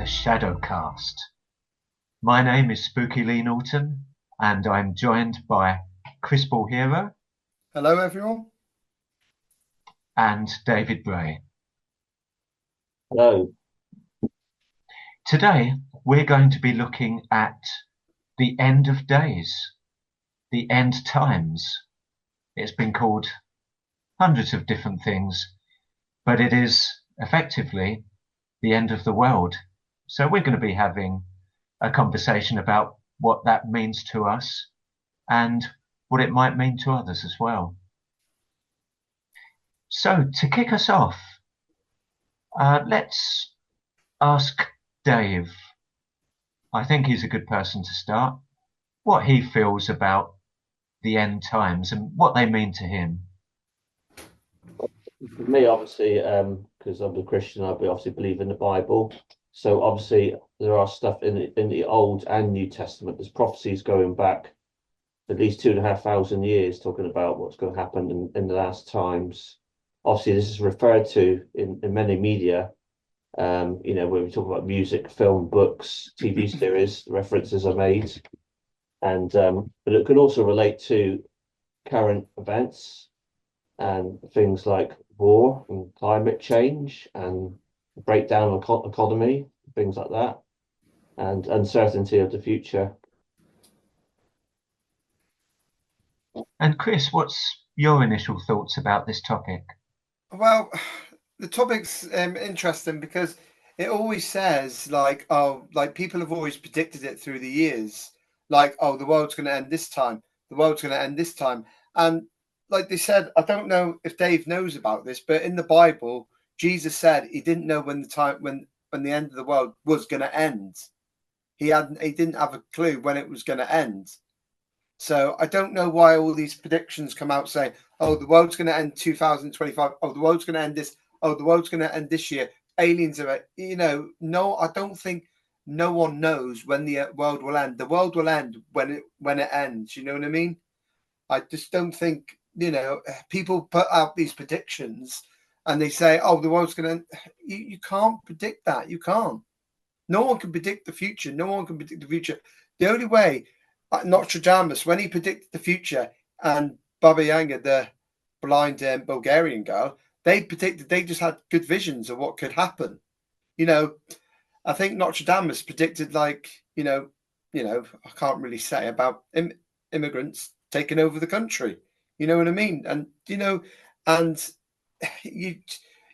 the Shadowcast. My name is Spooky Lee Norton, and I'm joined by Chris Hero Hello, everyone. and David Bray. Hello. Today, we're going to be looking at the end of days, the end times. It's been called hundreds of different things, but it is effectively the end of the world. So we're going to be having a conversation about what that means to us and what it might mean to others as well. So to kick us off, let's ask Dave. I think he's a good person to start. What he feels about the end times and what they mean to him. For me, obviously, because I'm a Christian, I obviously believe in the Bible. So obviously, there are stuff in the Old and New Testament. There's prophecies going back at least 2,500 years, talking about what's going to happen in the last times. Obviously, this is referred to in many media. When we talk about music, film, books, TV series, references are made, and but it can also relate to current events and things like war and climate change and breakdown of economy, things like that, and uncertainty of the future. And Chris, what's your initial thoughts about this topic? Well, the topic's interesting because it always says like people have always predicted it through the years, like, oh, the world's going to end this time, the world's going to end this time, and like they said, I don't know if Dave knows about this, but in the Bible, Jesus said he didn't know when the time when the end of the world was going to end. He didn't have a clue when it was going to end. So I don't know why all these predictions come out saying, "Oh, the world's going to end 2025. Oh, the world's going to end this. Oh, the world's going to end this year. Aliens are it." No, I don't think no one knows when the world will end. The world will end when it ends. You know what I mean? I just don't think people put out these predictions and they say, "Oh, the world's going to end." You can't predict that. You can't. No one can predict the future. No one can predict the future. The only way, like Nostradamus, when he predicted the future, and Baba Yaga, the blind Bulgarian girl, they predicted, they just had good visions of what could happen. I think Nostradamus predicted, I can't really say about immigrants taking over the country. You know what I mean? And you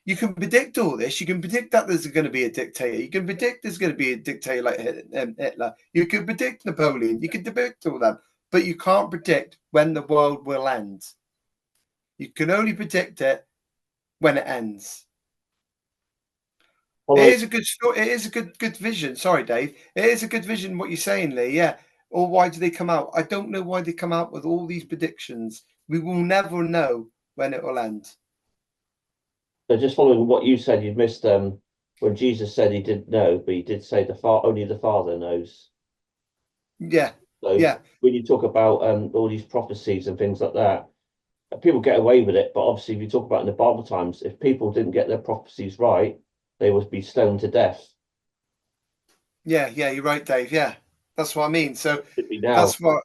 you can predict all this. You can predict that there's going to be a dictator. You can predict there's going to be a dictator like Hitler. You can predict Napoleon. You can predict all that, but you can't predict when the world will end. You can only predict it when it ends. It Following, is a good story. It is a good vision. Sorry, Dave. It is a good vision. What you're saying, Lee. Yeah. Or why do they come out? I don't know why they come out with all these predictions. We will never know when it will end. so just following what you said, you missed when Jesus said he didn't know, but he did say only the Father knows. Yeah. So Yeah. when you talk about all these prophecies and things like that, people get away with it. But obviously, if you talk about in the Bible times, if people didn't get their prophecies right, they would be stoned to death. Yeah. Yeah. You're right, Dave. Yeah. That's what I mean. So Should be now. that's what.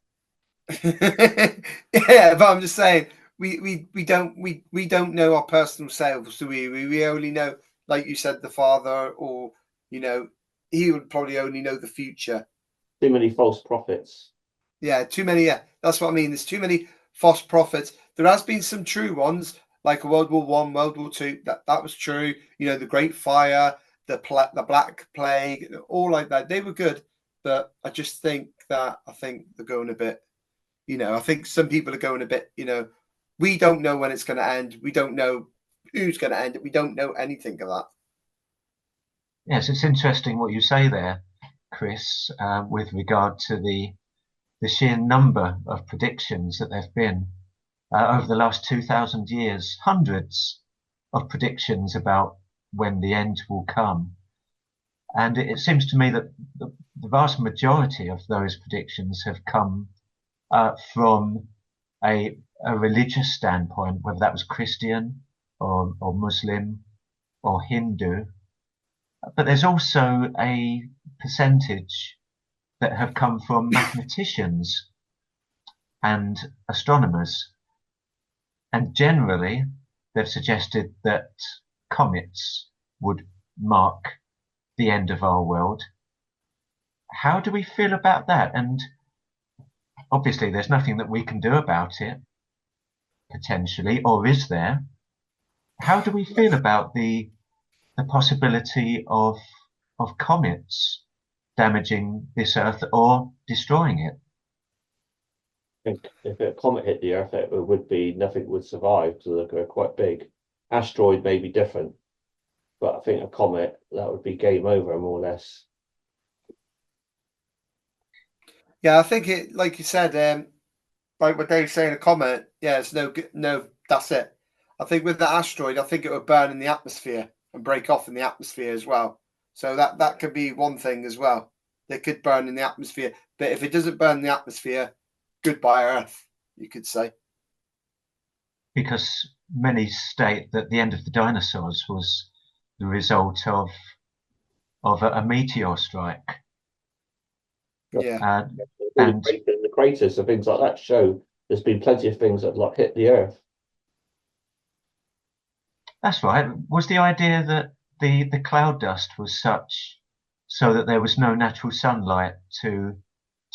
Yeah, but I'm just saying we don't know our personal selves, do we? We only know, like you said, the Father, or he would probably only know the future. Too many false prophets. Yeah, too many. Yeah, that's what I mean. There's too many false prophets. There has been some true ones, like a World War I, World War II. That was true. The Great Fire, the Black Plague, all like that. They were good, but I think they're going a bit. I think some people are going a bit, we don't know when it's going to end. We don't know who's going to end it. We don't know anything of that. Yes, it's interesting what you say there, Chris, with regard to the sheer number of predictions that there have been over the last 2,000 years, hundreds of predictions about when the end will come. And it seems to me that the vast majority of those predictions have come from a religious standpoint, whether that was Christian or Muslim or Hindu. But there's also a percentage that have come from mathematicians and astronomers. And generally, they've suggested that comets would mark the end of our world. How do we feel about that? And obviously, there's nothing that we can do about it, potentially, or is there? How do we feel about the possibility of comets damaging this Earth or destroying it? I think if a comet hit the Earth, it would be nothing would survive because they're quite big. Asteroid may be different, but I think a comet, that would be game over more or less. Yeah, I think it, like you said, like what Dave's saying, a comet. Yeah, it's no. That's it. I think with the asteroid, I think it would burn in the atmosphere and break off in the atmosphere as well. So that could be one thing as well. They could burn in the atmosphere, but if it doesn't burn in the atmosphere, goodbye Earth, you could say. Because many state that the end of the dinosaurs was the result of a meteor strike. Yeah. Uh, All and the craters and things like that show there's been plenty of things that have like hit the Earth. that's right. Was the idea that the cloud dust was such so that there was no natural sunlight to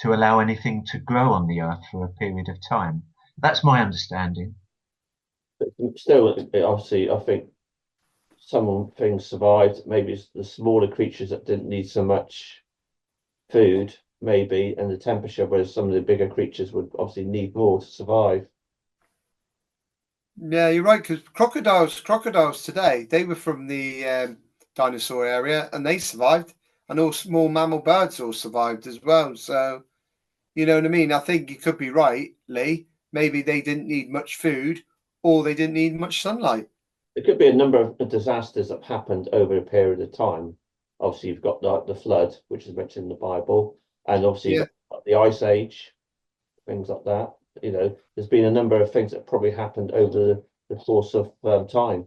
allow anything to grow on the Earth for a period of time? That's my understanding. But still, obviously, I think some things survived. Maybe it's the smaller creatures that didn't need so much food, maybe, and the temperature, whereas some of the bigger creatures would obviously need more to survive. Yeah, you're right. Because crocodiles today, they were from the dinosaur area, and they survived, and all small mammal birds all survived as well. So you know what I mean. I think you could be right, Lee. Maybe they didn't need much food, or they didn't need much sunlight. There could be a number of disasters that happened over a period of time. Obviously, you've got the flood, which is mentioned in the Bible, and obviously Yeah, you've got the ice age, things like that. You know, there's been a number of things that probably happened over the course of time.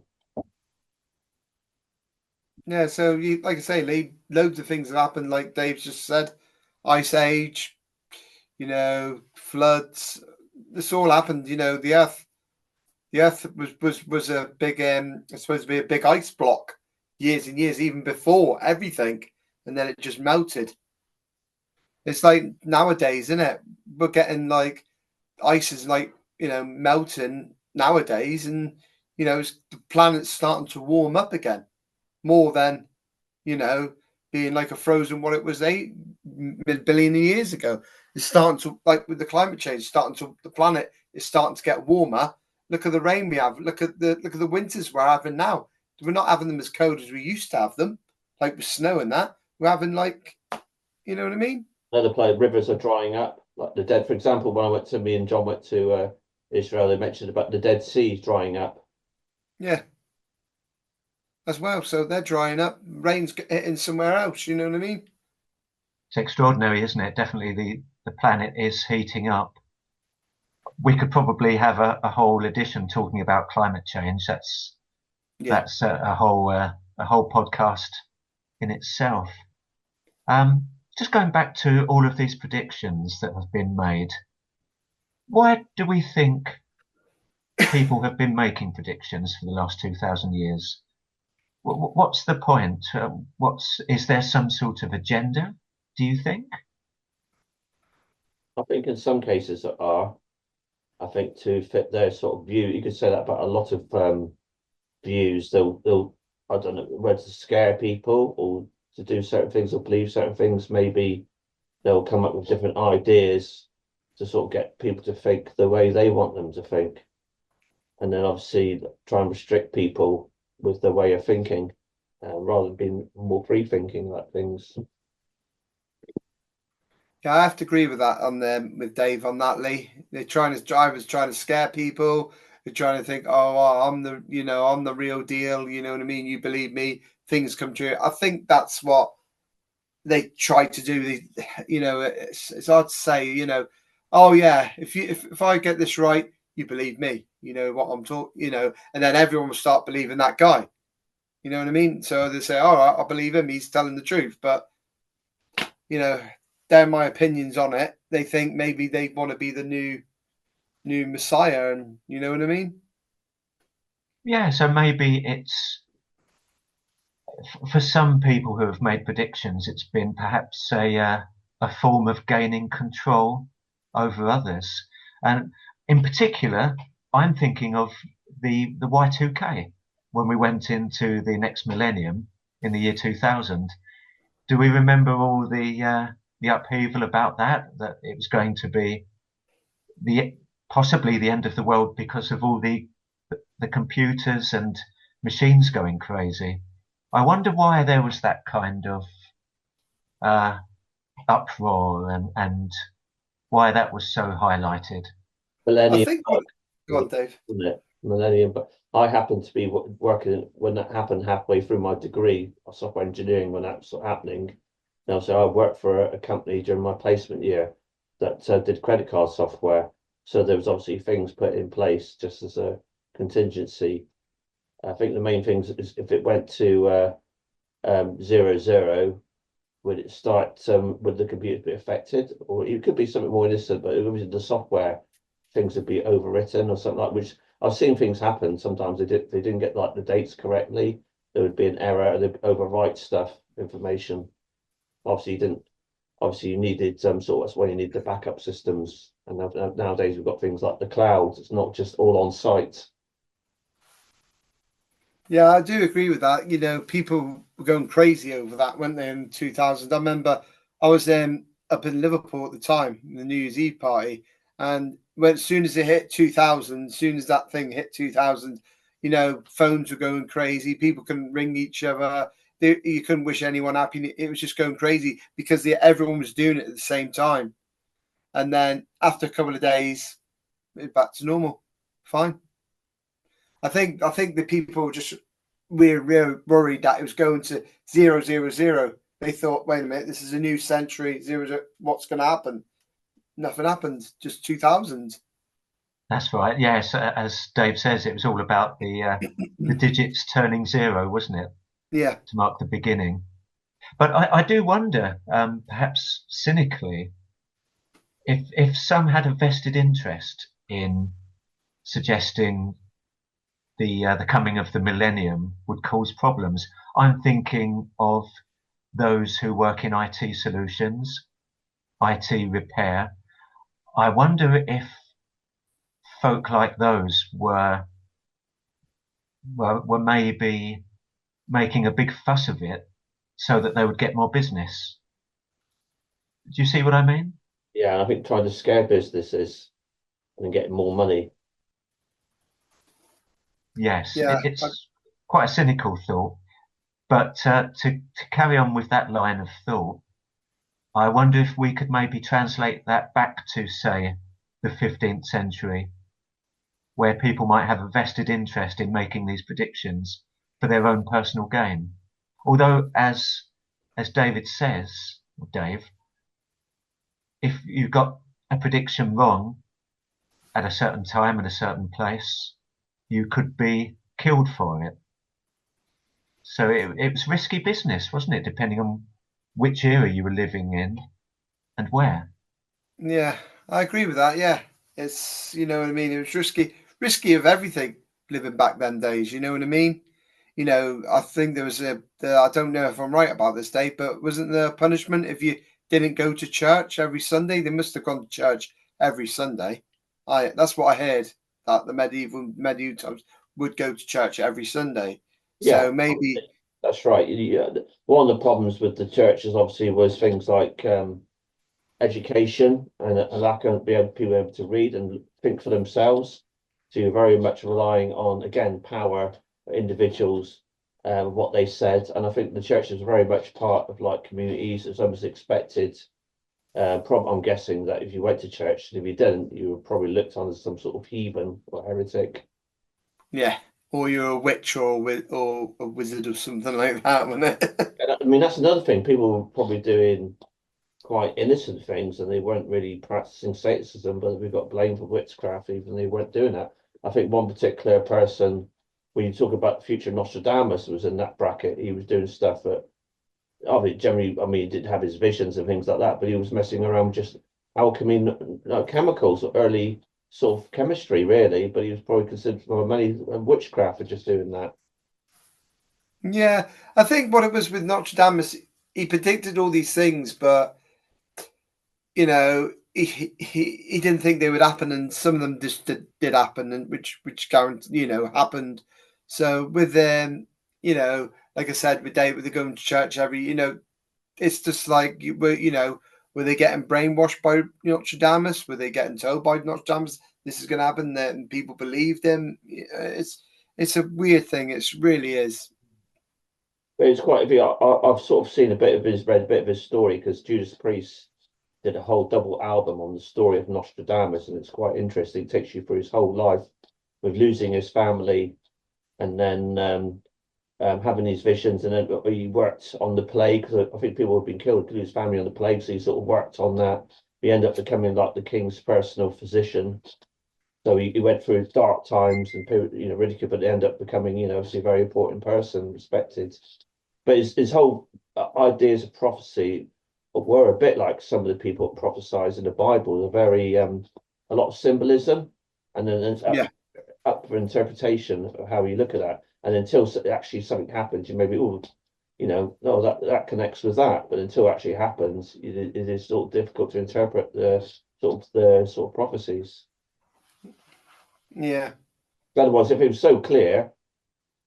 yeah. So you, like I say, Lee, loads of things have happened. Like Dave's just said, ice age. You know, floods. This all happened. You know, the Earth was a big it's supposed to be a big ice block years and years even before everything, and then it just melted. It's like nowadays, isn't it? We're getting like ice is like melting nowadays, and the planet's starting to warm up again more than you know being like a frozen what it was 8 billion years ago. It's starting to, like, with the climate change, the planet is starting to get warmer. Look at the rain we have. Look at the winters we're having now. We're not having them as cold as we used to have them, like with snow and that. We're having, like, you know what I mean? Another place, rivers are drying up, like the Dead. For example, when me and John went to Israel, they mentioned about the Dead Sea drying up. Yeah, as well. So they're drying up. Rain's hitting somewhere else. You know what I mean? it's extraordinary, isn't it? Definitely the planet is heating up. We could probably have a whole edition talking about climate change. Yeah. That's a whole podcast in itself. Just going back to all of these predictions that have been made, why do we think people have been making predictions for the last 2,000 years? What's the point? Is there some sort of agenda, do you think? I think in some cases there are. I think to fit their sort of view, you could say that about a lot of views. They'll I don't know whether to scare people or to do certain things or believe certain things. Maybe they'll come up with different ideas to sort of get people to think the way they want them to think, and then obviously try and restrict people with their way of thinking, rather than being more free thinking about things. Yeah, I have to agree with that on with Dave on that, Lee. Drivers trying to scare people. They're trying to think, oh, well, I'm the real deal. You know what I mean? You believe me, things come true. I think that's what they try to do. It's hard to say. Oh yeah, if I get this right, you believe me. You know what I'm talking. And then everyone will start believing that guy. You know what I mean? So they say, all right, I believe him. He's telling the truth. But, you know, they're my opinions on it. They think maybe they want to be the new Messiah. And you know what I mean? Yeah, so maybe it's for some people who have made predictions, it's been perhaps a form of gaining control over others. And in particular, I'm thinking of the Y2K when we went into the next millennium in the year 2000. Do we remember all the upheaval about that? That it was going to be the possibly the end of the world because of all the computers and machines going crazy. I wonder why there was that kind of uh, uproar and why that was so highlighted. I Millennium think, Bug, go on, Dave. wasn't it? Millennium, but I happened to be working when that happened halfway through my degree of software engineering when that was happening. Now, so I worked for a company during my placement year that did credit card software. So there was obviously things put in place just as a contingency. I think the main things is if it went to 00, would it start? Would the computer be affected, or it could be something more innocent? But it was the software things would be overwritten or something like which I've seen things happen. Sometimes they didn't get like the dates correctly. There would be an error. They'd overwrite stuff, information. Obviously, you didn't. Obviously, you needed some sort. That's why you need the backup systems. And nowadays we've got things like the cloud. It's not just all on site. Yeah, I do agree with that. You know, people were going crazy over that, weren't they, in 2000? I remember I was up in Liverpool at the time, in the New Year's Eve party, and when as soon as it hit 2000, as soon as that thing hit 2000, you know, phones were going crazy. People couldn't ring each other. You couldn't wish anyone happy. It was just going crazy because everyone was doing it at the same time. And then after a couple of days, it back to normal. Fine. I think the people were just we're worried that it was going to 000. They thought, wait a minute, this is a new century. Zero, what's going to happen? Nothing happened. Just 2000. That's right. Yes, as Dave says, it was all about the digits turning zero, wasn't it, Yeah, to mark the beginning. But I do wonder, perhaps cynically, if some had a vested interest in suggesting the coming of the millennium would cause problems. I'm thinking of those who work in IT solutions, IT repair. I wonder if folk like those were maybe making a big fuss of it so that they would get more business. Do you see what I mean? Yeah, I think trying to scare businesses and get more money. Yes, yeah, it's quite a cynical thought. But to carry on with that line of thought, I wonder if we could maybe translate that back to, say, the 15th century, where people might have a vested interest in making these predictions for their own personal gain. Although, as David says, or Dave, if you got a prediction wrong at a certain time and a certain place, you could be killed for it. So it was risky business, wasn't it? Depending on which era you were living in and where. yeah. I agree with that. Yeah, it's you know what I mean. It was risky of everything living back then days. You know what I mean? You know, I think there was I don't know if I'm right about this, Dave, but wasn't there a punishment if you didn't go to church every Sunday? They must have gone to church every Sunday. That's what I heard, that the medieval times would go to church every Sunday. Yeah, So maybe, that's right. One of the problems with the churches obviously was things like education and a lack of people able to read and think for themselves. So you're very much relying on, again, power, individuals, what they said. And I think the church is very much part of like communities. It's almost expected. I'm guessing that if you went to church, and if you didn't, you were probably looked on as some sort of heathen or heretic. yeah, or you're a witch or a wizard or something like that, wasn't it? And I mean, that's another thing. People were probably doing quite innocent things and they weren't really practicing Satanism, but we got blamed for witchcraft even they weren't doing that. I think one particular person when you talk about the future, Nostradamus was in that bracket. He was doing stuff that, I mean, generally, I mean, he did have his visions and things like that, but he was messing around with just alchemy, chemicals, early sort of chemistry, really. But he was probably considered for many witchcraft for just doing that. Yeah, I think what it was with Notre Dame is he predicted all these things, but you know, he didn't think they would happen, and some of them just did happen, and which guarantee, happened. So with them, like I said, with David, they're going to church every, it's just like were they getting brainwashed by Notre Dame? Were they getting told by Notre Dame this is going to happen? And people believed him. It's a weird thing. It really is. But it's quite. I've sort of seen read a bit of his story because Judas Priest did a whole double album on the story of Nostradamus, and it's quite interesting. It takes you through his whole life with losing his family, and then having these visions, and then he worked on the plague because I think people have been killed to his family on the plague, so he sort of worked on that. He ended up becoming like the king's personal physician. So he went through dark times and ridiculed, but he ended up becoming, obviously a very important person, respected. But his whole ideas of prophecy were a bit like some of the people that prophesied in the Bible. They're very a lot of symbolism, and then it's up for interpretation of how you look at that. And until actually something happens, you maybe, no, that connects with that. But until it actually happens, it is sort of difficult to interpret the sort of prophecies. Yeah. Otherwise, if it was so clear,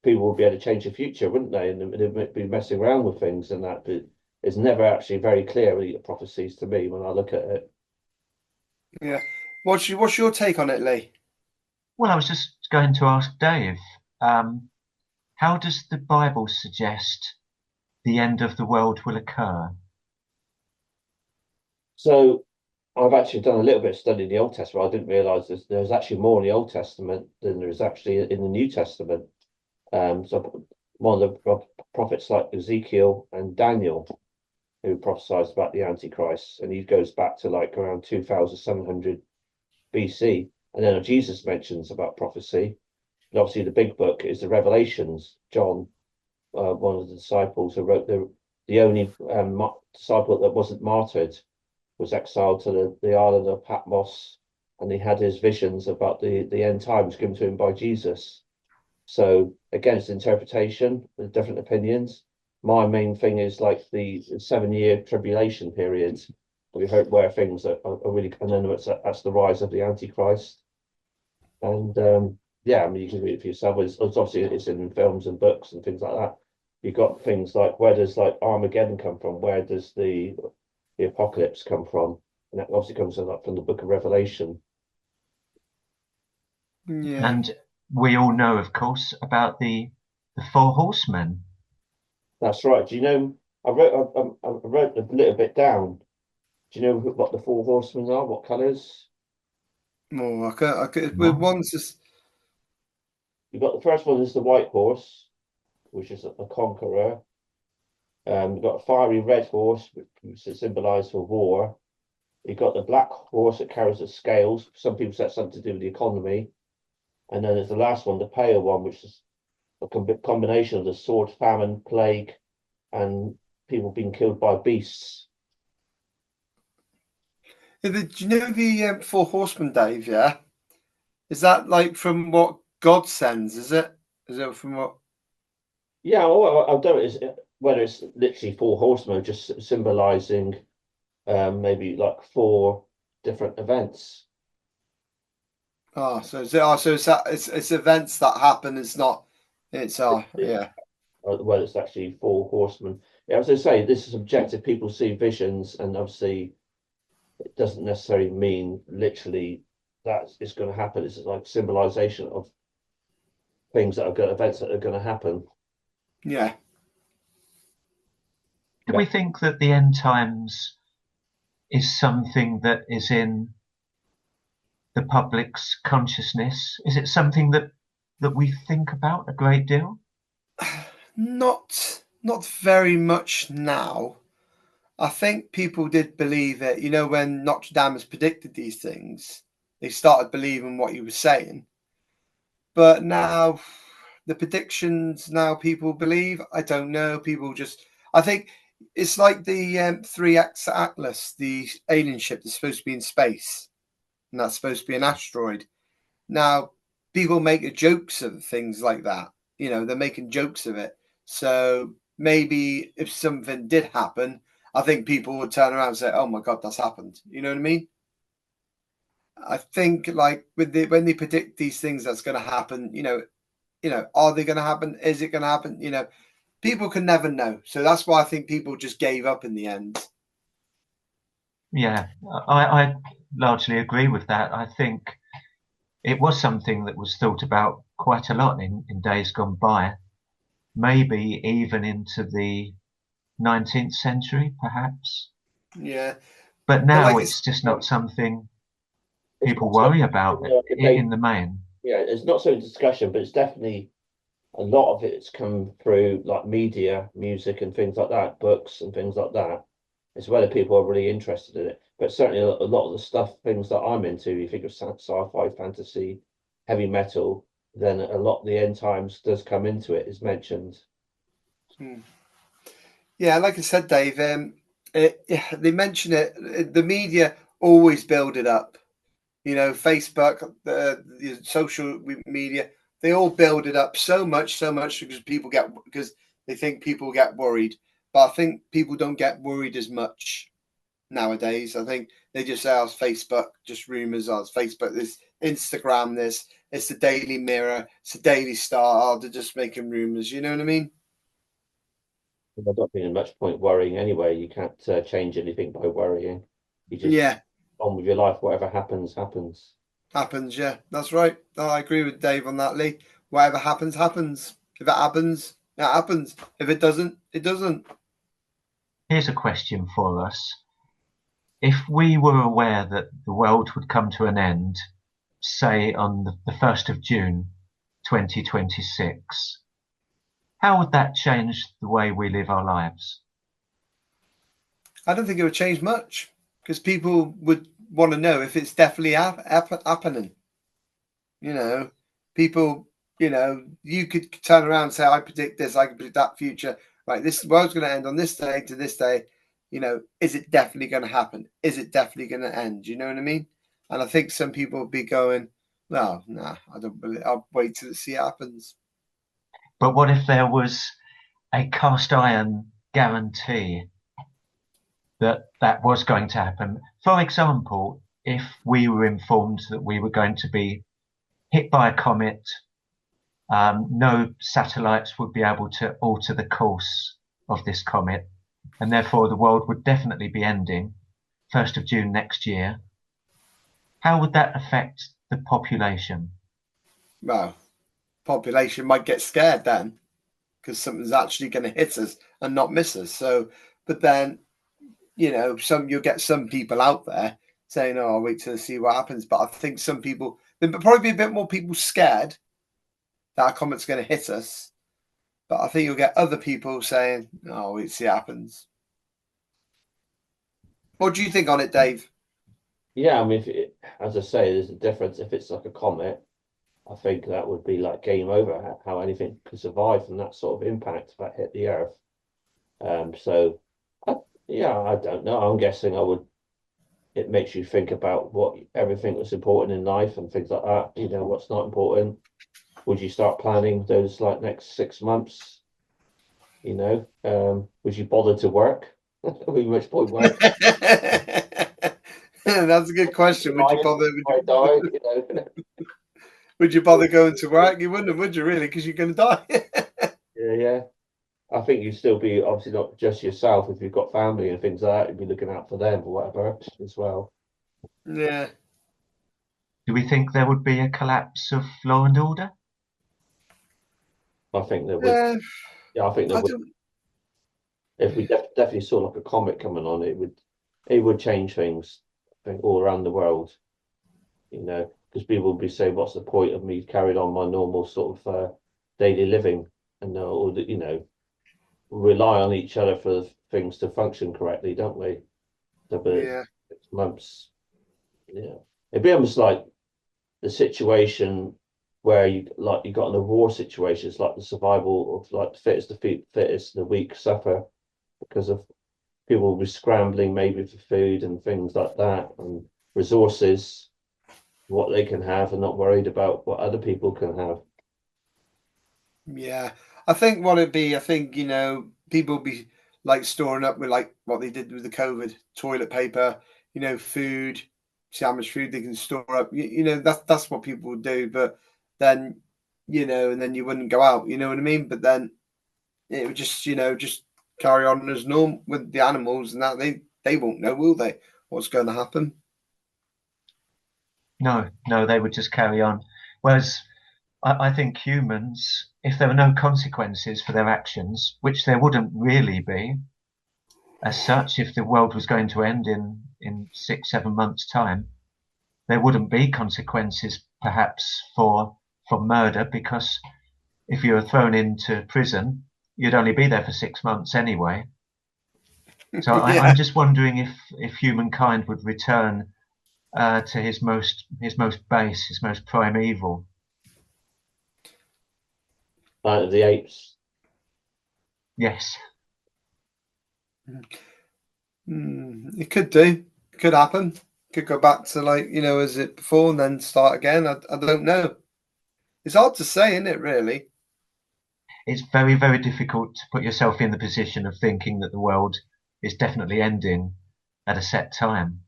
people would be able to change the future, wouldn't they? And they'd be messing around with things and that. But it's never actually very clear, really, the prophecies to me when I look at it. Yeah. What's your take on it, Lee? Well, I was just going to ask Dave, how does the Bible suggest the end of the world will occur? So I've actually done a little bit of study in the Old Testament. I didn't realize there's actually more in the Old Testament than there is actually in the New Testament. So one of the prophets like Ezekiel and Daniel, who prophesies about the Antichrist, and he goes back to like around 2700 BC. And then Jesus mentions about prophecy. And obviously, the big book is the Revelations. John, one of the disciples who wrote the only disciple that wasn't martyred, was exiled to the island of Patmos, and he had his visions about the end times given to him by Jesus. So against interpretation, there's different opinions. My main thing is like the 7-year tribulation period. We heard where things are really, and then that's the rise of the Antichrist. And I mean, you can read it for yourself. It's obviously it's in films and books and things like that. You've got things like, where does like Armageddon come from? Where does the apocalypse come from? And that obviously comes from the book of Revelation. Yeah. And we all know, of course, about the 4 horsemen. That's right. Do you know? I wrote a little bit down. Do you know what the 4 horsemen are? What colours? Oh, I could. No. One's just. You've got the first one is the white horse, which is a conqueror. You've got a fiery red horse, which is symbolised for war. You've got the black horse that carries the scales. Some people say it's something to do with the economy. And then there's the last one, the pale one, which is a combination of the sword, famine, plague, and people being killed by beasts. Do you know the 4 horsemen, Dave? Yeah. Is that like from what God sends? Is it? Is it from what? Yeah, well, I don't know whether it's literally 4 horsemen, or just symbolising maybe like 4 different events. Oh, so it's events that happen. It's not. It's yeah. Whether it's actually 4 horsemen. Yeah, as I say, this is objective. People see visions, and obviously it doesn't necessarily mean literally that it's going to happen. It's like symbolization of things that are going, events that are going to happen. Yeah. Do we think that the end times is something that is in the public's consciousness? Is it something that we think about a great deal? Not very much now. I think people did believe it. You know, when Notre Dame has predicted these things, they started believing what he was saying. But now, the predictions now people believe. I don't know. People just, I think it's like the 3X Atlas, the alien ship that's supposed to be in space, and that's supposed to be an asteroid. Now, people make jokes of things like that. You know, they're making jokes of it. So maybe if something did happen, I think people would turn around and say, "Oh my God, that's happened." You know what I mean? I think like when they predict these things that's going to happen, are they going to happen? Is it going to happen? People can never know. So that's why I think people just gave up in the end. Yeah, I largely agree with that. I think it was something that was thought about quite a lot in days gone by, maybe even into the 19th century, perhaps. Yeah. But But now like it's just not something It's people not so worry much about like a in debate. the main. Yeah, it's not so discussion, but it's definitely a lot of it's come through like media, music, and things like that, books and things like that. It's whether people are really interested in it. But certainly a lot of the stuff, things that I'm into, you think of sci-fi, fantasy, heavy metal, then a lot of the end times does come into it, is mentioned. Yeah, like I said, Dave, they mention it. The media always build it up. Facebook, the social media, they all build it up so much because they think people get worried. But I think people don't get worried as much nowadays. I think they just say, "Oh, it's Facebook, just rumors. Oh, it's Facebook, this, Instagram, this. It's the Daily Mirror, it's the Daily Star. Oh, they're just making rumors." You know what I mean? I don't think there's much point worrying anyway. You can't change anything by worrying. You just Yeah, on with your life. Whatever happens, happens. happens. Yeah, that's right. No, I agree with Dave on that, Lee. Whatever happens, happens. If it happens, it happens. If it doesn't, it doesn't. Here's a question for us. If we were aware that the world would come to an end, say on the 1st of June 2026, how would that change the way we live our lives? I don't think it would change much because people would want to know if it's definitely happening. You know, people, you could turn around and say, "I predict this, I can predict that future. Right, this world's going to end on this day to this day." Is it definitely going to happen? Is it definitely going to end? You know what I mean? And I think some people will be going, "Well, nah, I don't believe. I'll wait till see it happens." But what if there was a cast iron guarantee that that was going to happen? For example, if we were informed that we were going to be hit by a comet, no satellites would be able to alter the course of this comet, and therefore the world would definitely be ending 1st of June next year. How would that affect the population? Well, population might get scared then because something's actually going to hit us and not miss us. So, but then you'll get some people out there saying, "Oh, I'll wait to see what happens." But I think some people, there'll probably be a bit more people scared that a comet's going to hit us. But I think you'll get other people saying, "Oh, I'll wait to see what happens." What do you think on it, Dave? Yeah, I mean, as I say, there's a difference. If it's like a comet, I think that would be like game over. How anything could survive from that sort of impact if that hit the Earth. So, yeah, I don't know. I'm guessing I would. It makes you think about what everything that's important in life and things like that. What's not important. Would you start planning those like next 6 months? Would you bother to work? Would you much point work? That's a good question. Would you bother? I die, Would you bother going to work? You wouldn't, would you? Really? Because you're going to die. Yeah, yeah. I think you'd still be obviously not just yourself. If you've got family and things like that, you'd be looking out for them or whatever as well. Yeah. Do we think there would be a collapse of law and order? I think there would. Yeah, I think there I would. don't. If we definitely saw like a comet coming on, it would change things. I think all around the world. Because people would be saying, "What's the point of me carrying on my normal sort of daily living and or rely on each other for things to function correctly, don't we?" So, but Yeah. 6 months, yeah, it'd be almost like the situation where you got in a war situation, it's like the survival of like the fittest, fittest, the weak suffer because of people will be scrambling maybe for food and things like that and resources, what they can have, and not worried about what other people can have. Yeah, I think what it'd be, I think, people be like storing up with like what they did with the COVID, toilet paper, food, see how much food they can store up. That's what people would do. But then, and then you wouldn't go out, you know what I mean? But then it would just carry on as normal with the animals and that they won't know, will they? What's going to happen? No, no, they would just carry on. Whereas I think humans, if there were no consequences for their actions, which there wouldn't really be, as such, if the world was going to end in 6, 7 months' time, there wouldn't be consequences perhaps for murder, because if you were thrown into prison, you'd only be there for 6 months anyway. So Yeah. I'm just wondering if humankind would return to his most base, his most primeval. Planet of the Apes. Yes, It could do. It could happen. Could go back to like, as it before and then start again. I don't know. It's hard to say, isn't it, really? it's very, very difficult to put yourself in the position of thinking that the world is definitely ending at a set time.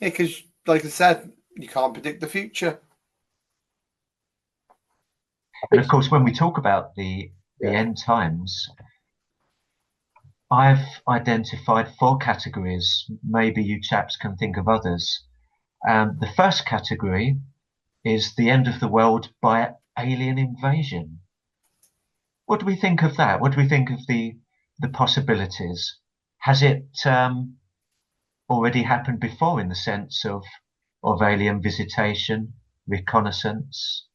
Yeah, because like I said, you can't predict the future. I And think, of course, when we talk about the yeah, end times, I've identified 4 categories. Maybe you chaps can think of others. The first category is the end of the world by alien invasion. What do we think of that? What do we think of the possibilities? Has it already happened before in the sense of alien visitation, reconnaissance?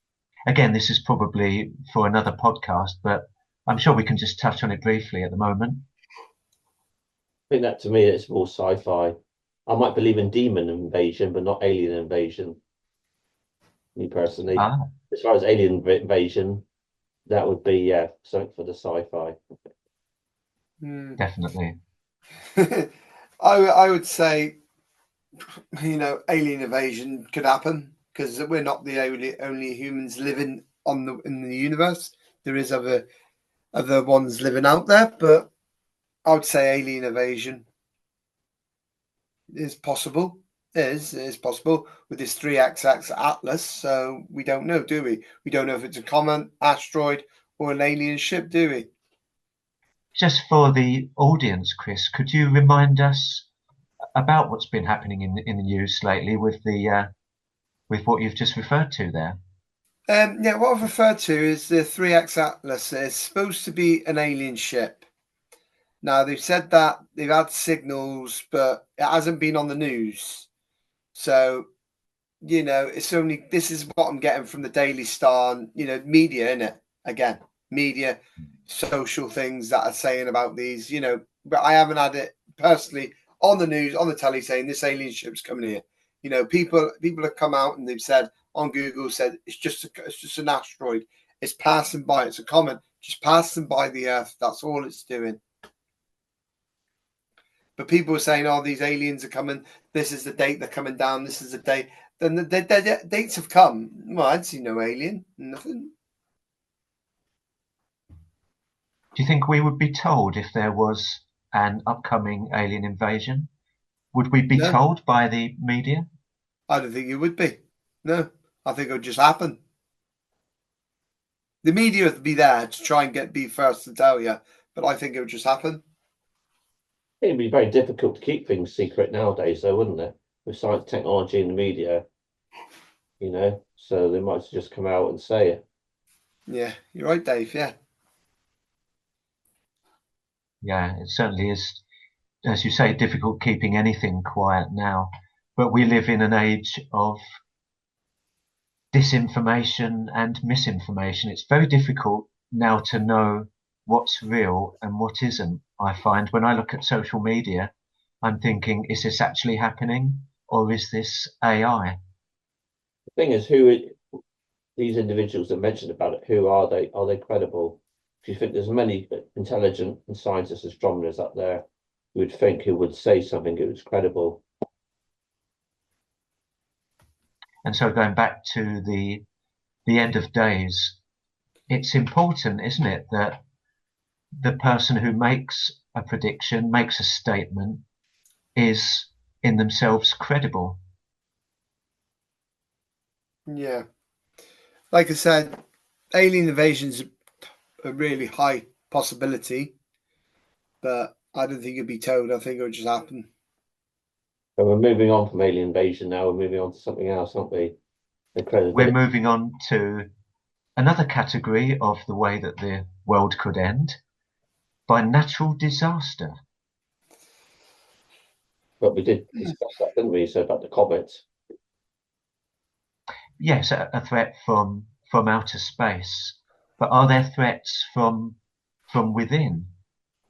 Again, this is probably for another podcast, but I'm sure we can just touch on it briefly at the moment. I think that to me it's more sci-fi. I might believe in demon invasion, but not alien invasion. Me personally, Ah, as far as alien invasion, that would be something for the sci-fi. Hmm. definitely. I would say, alien invasion could happen because we're not the only humans living in the universe. There is other ones living out there, but I would say alien invasion is possible. Is possible with this 3XX Atlas. So we don't know, do we? We don't know if it's a common asteroid or an alien ship, do we? Just for the audience, Chris, could you remind us about what's been happening in the news lately with what you've just referred to there? Yeah, what I've referred to is the 3X Atlas. It's supposed to be an alien ship. Now, they've said that they've had signals, but it hasn't been on the news. So, it's only this is what I'm getting from the Daily Star and, media, in it. Again, media, social things that are saying about these, but I haven't had it personally on the news, on the telly saying this alien ship's coming here. People have come out and they've said on Google said it's just an asteroid. It's passing by. It's a comet, just passing by the Earth. That's all it's doing. But people are saying, "Oh, these aliens are coming. This is the date they're coming down. This is the date." Then the dates have come. Well, I'd see no alien, nothing. Do you think we would be told if there was an upcoming alien invasion? Would we be No, told by the media? I don't think it would be. No, I think it would just happen. The media would be there to try and be first to tell you, but I think it would just happen. It'd be very difficult to keep things secret nowadays, though, wouldn't it? With science, technology, and the media, so they might just come out and say it. Yeah, you're right, Dave. Yeah. Yeah, it certainly is, as you say, difficult keeping anything quiet now. But we live in an age of disinformation and misinformation. It's very difficult now to know what's real and what isn't. I find when I look at social media, I'm thinking, is this actually happening or is this AI? thing is, these individuals that mentioned about it, who are they? Are they credible? If you think there's many intelligent and scientists, astronomers up there, you would think who would say something that was credible. And so going back to the end of days, it's important, isn't it, that the person who makes a prediction, makes a statement, is in themselves credible. Yeah. Like I said, alien invasion's a really high possibility, but I don't think it'd be told. I think it would just happen. And we're moving on from alien invasion now. We're moving on to something else, aren't we? The We're credibility. moving on to another category of the way that the world could end, by natural disaster. But we did discuss that, didn't we? So about the comets. Yes, a threat from outer space, but are there threats from within?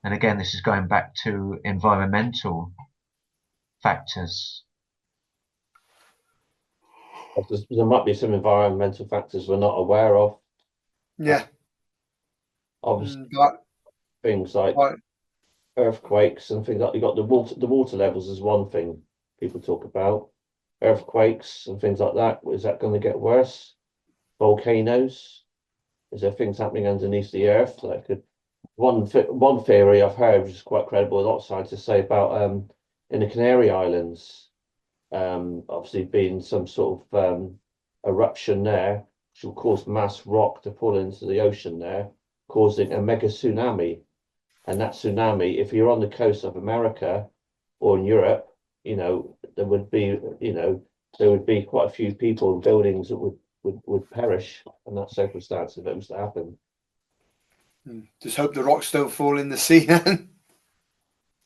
And again, this is going back to environmental factors. There might be some environmental factors we're not aware of. Yeah. Obviously, But, things like earthquakes and things like you got the water levels is one thing people talk about. Earthquakes and things like that. Is that going to get worse? Volcanoes? Is there things happening underneath the earth that could? One theory I've heard, which is quite credible, a lot of scientists say about in the Canary Islands, obviously being some sort of eruption there, which will cause mass rock to fall into the ocean there, causing a mega tsunami. And that tsunami, if you're on the coast of America or in Europe, there would be, there would be quite a few people and buildings that would perish in that circumstance if it was to happen. just hope the rocks don't fall in the sea then.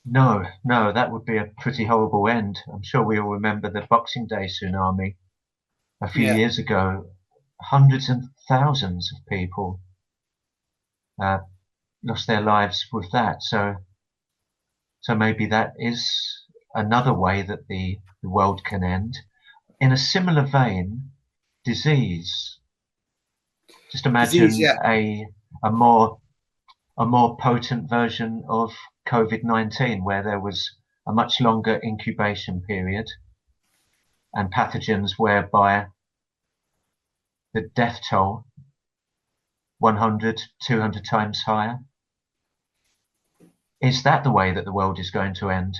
No, that would be a pretty horrible end. I'm sure we all remember the Boxing Day tsunami a few Yeah. years ago. Hundreds and thousands of people lost their lives with that. So maybe that is another way that the world can end. In a similar vein, disease. Just Disease, imagine yeah. a more potent version of COVID-19, where there was a much longer incubation period and pathogens whereby the death toll 100, 200 times higher. Is that the way that the world is going to end?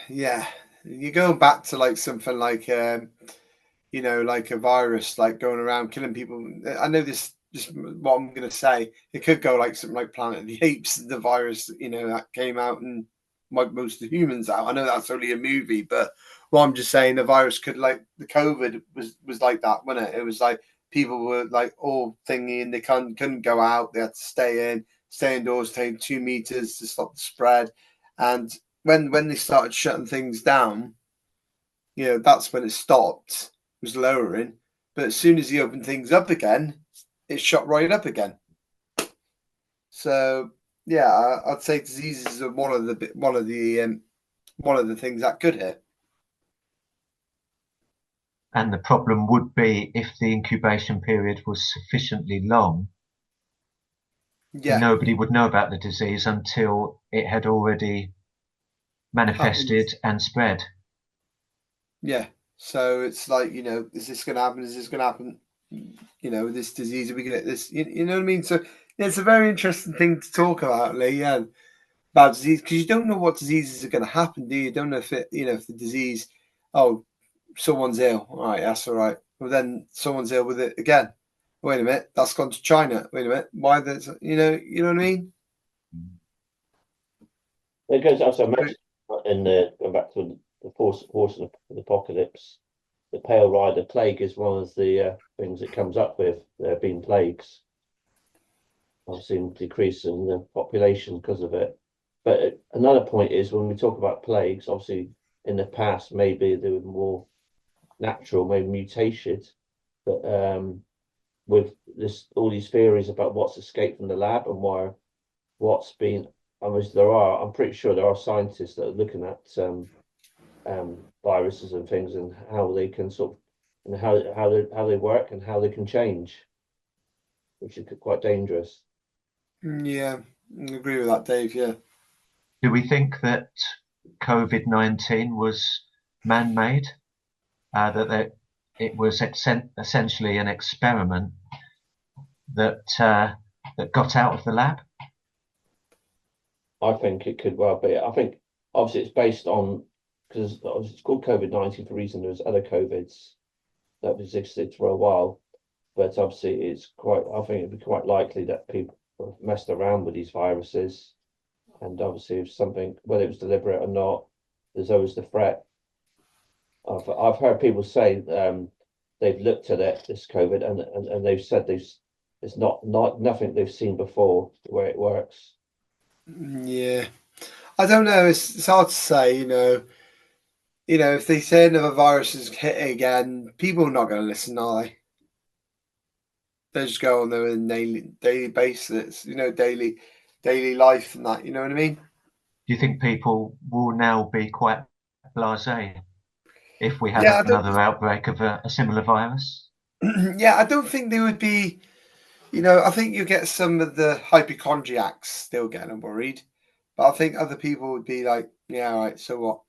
Yeah. You're going back to like something like like a virus, like going around killing people. I know this. Just what I'm going to say. It could go like something like Planet of the Apes, the virus, that came out and wiped most of the humans out. I know that's only a movie, but what I'm just saying, the virus could like the COVID was like that, wasn't it? It was like people were like all thingy and they couldn't go out. They had to stay indoors, take 2 meters to stop the spread. And when they started shutting things down, that's when it stopped, was lowering. But as soon as he opened things up again, it shot right up again. So yeah, I'd say diseases are one of the things that could hit. And the problem would be if the incubation period was sufficiently long, Yeah, nobody would know about the disease until it had already manifested and spread. Yeah. So it's like, is this going to happen? Is this going to happen? This disease, are we going to this? You know what I mean? So it's a very interesting thing to talk about, Lee. Yeah, about disease, because you don't know what diseases are going to happen, do you? You don't know if if the disease, oh, someone's ill. All right, that's all right. Well, then someone's ill with it again. Wait a minute, that's gone to China. Wait a minute, why? That's you know what I mean? It goes as I mentioned in the going back to the horse of the apocalypse. The pale rider plague is one of the things it comes up with. There have been plagues, obviously decreasing the population because of it. But another point is when we talk about plagues, obviously in the past maybe they were more natural, maybe mutated, but with all these theories about what's escaped from the lab and what's been. I'm pretty sure there are scientists that are looking at viruses and things and how they can sort of and how they work and how they can change, which is quite dangerous. Yeah, I agree with that, Dave. Yeah. Do we think that COVID-19 was man-made? It was essentially an experiment that got out of the lab? I think it could well be. I think obviously it's based on, because obviously it's called COVID-19 for a reason. There's other COVIDs that have existed for a while, but obviously I think it'd be quite likely that people have messed around with these viruses, and obviously if something, whether it was deliberate or not, there's always the threat. I've heard people say they've looked at it, this COVID, and they've said it's not nothing they've seen before the way it works. Yeah. I don't know. It's hard to say. If they say another virus is hit again, people are not going to listen, are they? They just go on there on a daily basis. Daily life and that. You know what I mean? Do you think people will now be quite blasé if we have Yeah, I don't. another outbreak of a similar virus? Yeah, I don't think they would be. I think you get some of the hypochondriacs still getting worried, but I think other people would be like, yeah, all right, so what?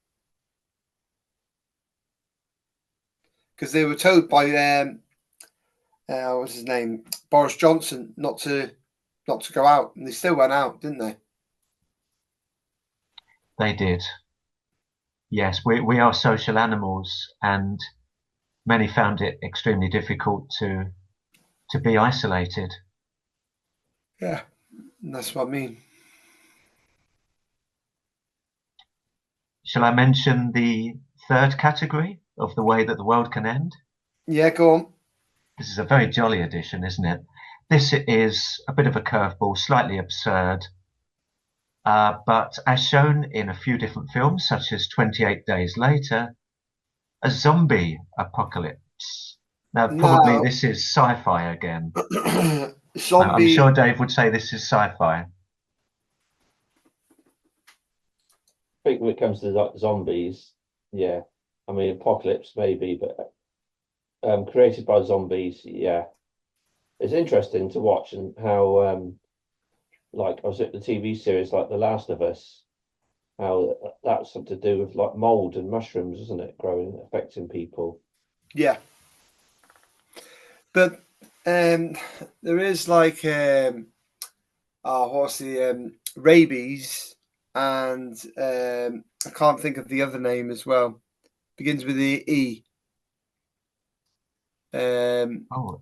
Because they were told by what's his name, Boris Johnson, not to go out, and they still went out, didn't they? They did. Yes, we are social animals, and many found it extremely difficult to be isolated. Yeah, and that's what I mean. Shall I mention the third category of the way that the world can end? Yeah, go on. This is a very jolly edition, isn't it? This is a bit of a curveball, slightly absurd, but as shown in a few different films, such as 28 Days Later, a zombie apocalypse. Now, probably Now, this is sci-fi again. I'm zombie. sure Dave would say this is sci-fi. I think when it comes to like zombies, yeah, I mean apocalypse maybe, but created by zombies, yeah, it's interesting to watch and how like I was at the TV series like The Last of Us, how that's something to do with like mold and mushrooms, isn't it? Growing, affecting people. Yeah, but there is like what's the rabies, and I can't think of the other name as well. Begins with the E. Oh,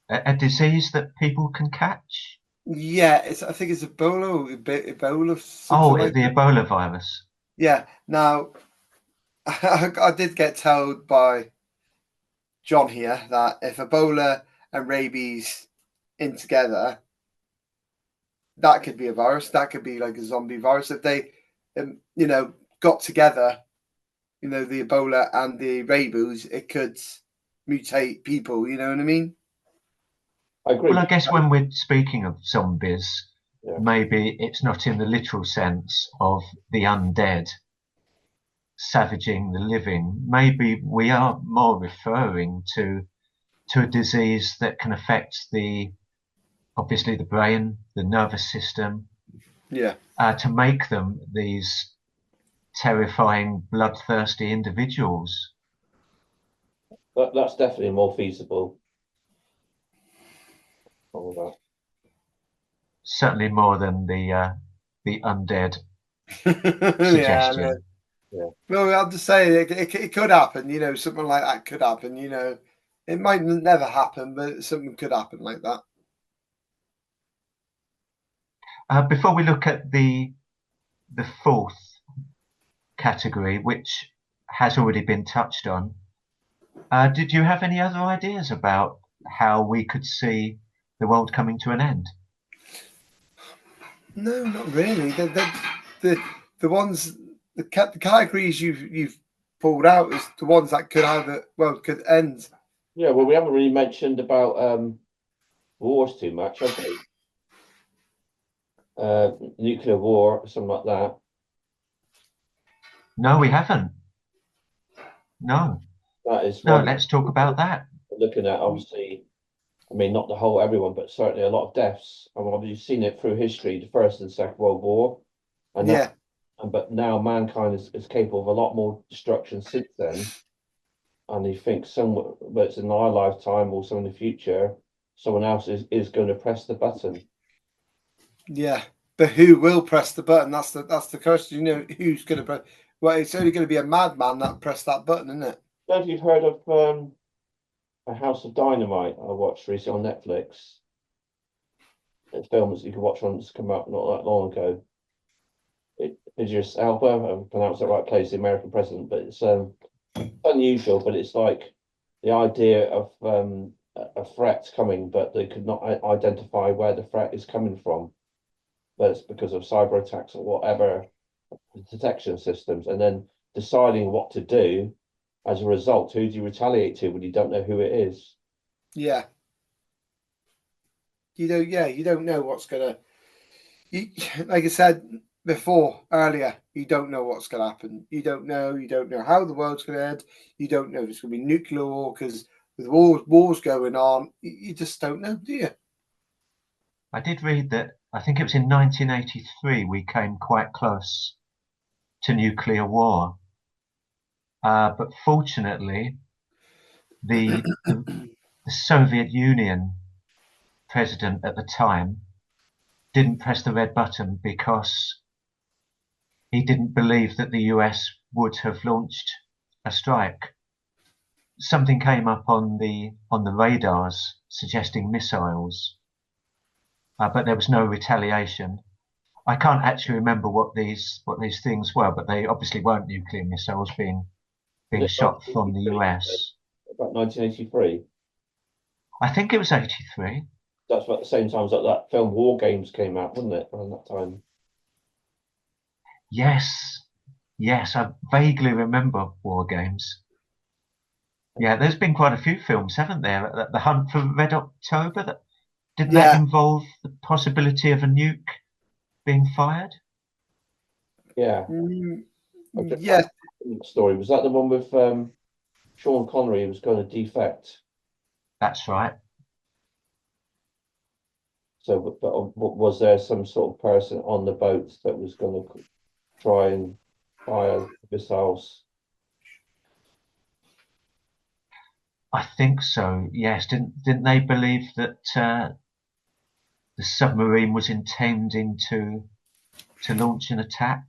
a disease that people can catch? Yeah, I think it's Ebola, Oh, something like the that. Ebola virus. Yeah. Now, I did get told by John here that if Ebola and rabies in together, that could be a virus. That could be like a zombie virus. If they, got together, the Ebola and the rabies, it could mutate people. You know what I mean? I agree. Well, I guess when we're speaking of zombies, Yeah, maybe it's not in the literal sense of the undead savaging the living. Maybe we are more referring to a disease that can affect obviously the brain, the nervous system, Yeah. to make them these terrifying, bloodthirsty individuals. that's definitely more feasible. All that. Certainly more than the undead Yeah. suggestion. Yeah, Well, I'll just say it could happen. Something like that could happen. It might never happen, but something could happen like that. Before we look at the fourth category, which has already been touched on, did you have any other ideas about how we could see the world coming to an end? No, not really. The ones the categories you've pulled out is the ones that could could end. yeah. Well, we haven't really mentioned about wars too much, have we? Nuclear war, something like that. No, we haven't. No. That is No, one let's talk about that. looking at, obviously. I mean, not the whole everyone, but certainly a lot of deaths. I mean, obviously, you've seen it through history, the First and Second World War, and that, Yeah, but now mankind is capable of a lot more destruction since then. And you think some, whether it's in our lifetime or some in the future, someone else is going to press the button. yeah. But who will press the button? That's the question. You know, who's going to press? Well, it's only going to be a madman that pressed that button, isn't it? I don't know if you've heard of A House of Dynamite I watched recently on Netflix. It's films you can watch on that's come out not that long ago. Idris Elba, I pronounced that right, plays the American president, but it's unusual, but it's like the idea of a threat coming, but they could not identify where the threat is coming from. But it's because of cyber attacks or whatever, detection systems, and then deciding what to do as a result. Who do you retaliate to when you don't know who it is? Yeah. You don't know what's gonna. Like I said before earlier, you don't know what's gonna happen. You don't know. You don't know how the world's gonna end. You don't know if it's gonna be nuclear war because with wars going on, you just don't know, do you? I did read that, I think it was in 1983, we came quite close to nuclear war. But fortunately, the Soviet Union president at the time didn't press the red button because he didn't believe that the US would have launched a strike. Something came up on the radars suggesting missiles, but there was no retaliation. I can't actually remember what these things were, but they obviously weren't nuclear missiles being shot from the US. About 1983. I think it was 83. That's about the same time as that film War Games came out, wasn't it? Around that time. Yes, yes, I vaguely remember War Games. Yeah, there's been quite a few films, haven't there? The Hunt for Red October, didn't that Yeah, involve the possibility of a nuke being fired? Yeah. mm, I just yeah, story. Was that the one with Sean Connery who was going to defect? That's right. So, but was there some sort of person on the boat that was going to try and fire missiles? I think so. Yes, didn't they believe that the submarine was intending to launch an attack?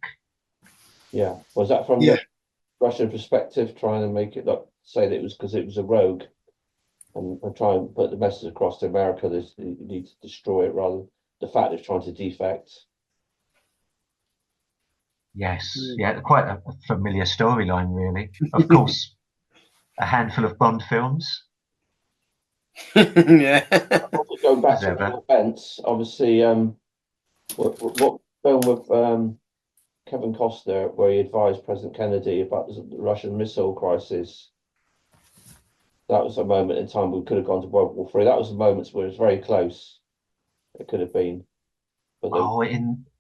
Yeah. Was that from yeah, the Russian perspective, trying to make it look, say that it was because it was a rogue, and try and put the message across to America that you need to destroy it rather than the fact it's trying to defect. Yes, mm. yeah, quite a familiar storyline, really. Of course, a handful of Bond films, Yeah. Going back as to ever. the events, obviously, what film with Kevin Costner where he advised President Kennedy about the Russian missile crisis? That was a moment in time we could have gone to World War Three. That was the moments where it was very close. It could have been, but they, Oh,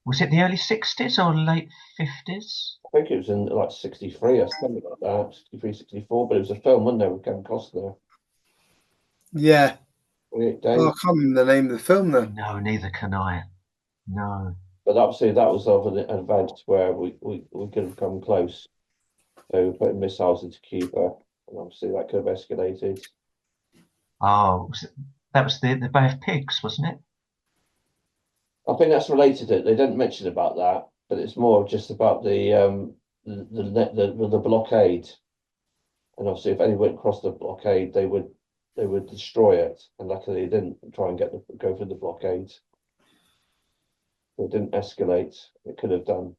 was it the early 60s or late 50s? I think it was in like 63 or something like that, 63, 64. But it was a film, wasn't there, with Kevin Costner? Yeah. 28 Oh, days. I can't remember the name of the film though. No, neither can I. No. But obviously that was of an event where we could have come close. So we putting missiles into Cuba, and obviously that could have escalated. Oh, that was the Bay of Pigs, wasn't it? I think that's related to it. They didn't mention about that, but it's more just about the blockade. And obviously, if anyone crossed the blockade, they would destroy it. And luckily, they didn't try and go through the blockade. It didn't escalate. It could have done.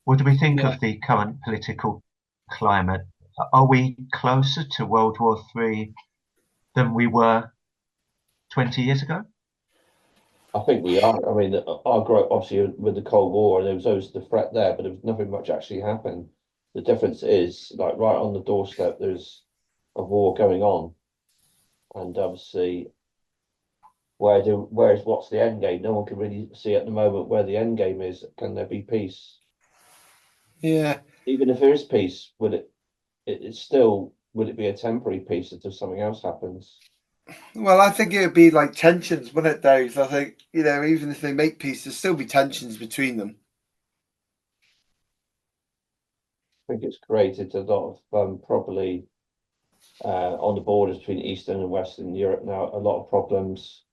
What do we think Yeah. of the current political climate? Are we closer to World War III than we were 20 years ago? I think we are. I mean, our growth obviously with the Cold War, there was always the threat there, but there was nothing much actually happened. The difference is, like right on the doorstep, there's a war going on, and obviously, what's the end game? No one can really see at the moment where the end game is. Can there be peace? Yeah. Even if there is peace, will it? it's still, would it be a temporary piece until something else happens? Well, I think it would be like tensions, wouldn't it, Dave? I think, even if they make peace, there'll still be tensions between them. I think it's created a lot of probably on the borders between Eastern and Western Europe now, a lot of problems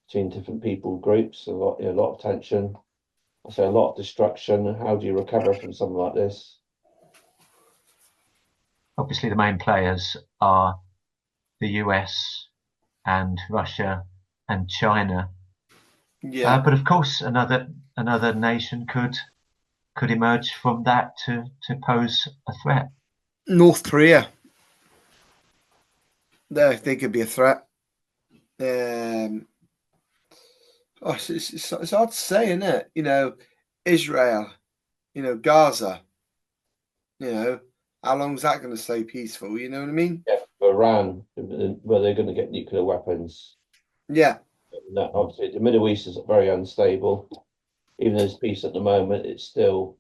between different people groups, a lot of tension. I say a lot of destruction. How do you recover from something like this? Obviously, the main players are the US and Russia and China. Yeah. But of course, another nation could emerge from that to pose a threat. North Korea, they could be a threat. It's hard to say, isn't it? Israel, Gaza, how long is that going to stay peaceful? You know what I mean? Yeah, Iran, where they're going to get nuclear weapons. Yeah. No, obviously, the Middle East is very unstable. Even though there's peace at the moment, it's still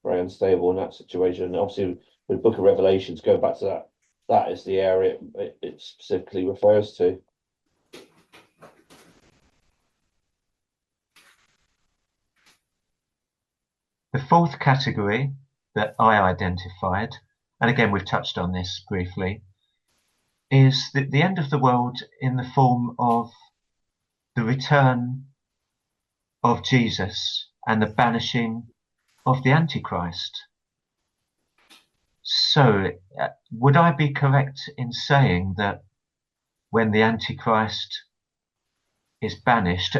very unstable in that situation. And obviously, with the Book of Revelations, going back to that, that is the area it specifically refers to. The fourth category that I identified, and again we've touched on this briefly, is the end of the world in the form of the return of Jesus and the banishing of the Antichrist. So, would I be correct in saying that when the Antichrist is banished,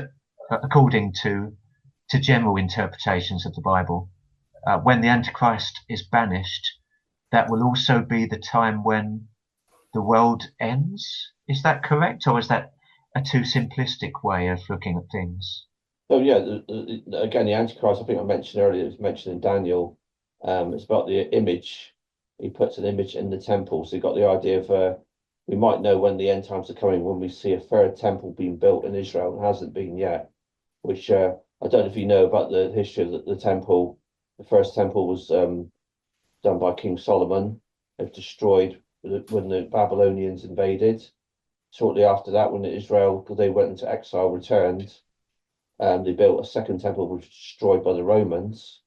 according to general interpretations of the Bible, when the Antichrist is banished, that will also be the time when the world ends? Is that correct, or is that a too simplistic way of looking at things? So yeah, again, the Antichrist, I think I mentioned earlier, it was mentioned in Daniel. It's about the image. He puts an image in the temple. So you got the idea of we might know when the end times are coming when we see a third temple being built in Israel. It hasn't been yet, which I don't know if you know about the history of the temple. The first temple was done by King Solomon. It was destroyed when the Babylonians invaded. Shortly after that, when Israel, they went into exile, returned, they built a second temple, which was destroyed by the Romans.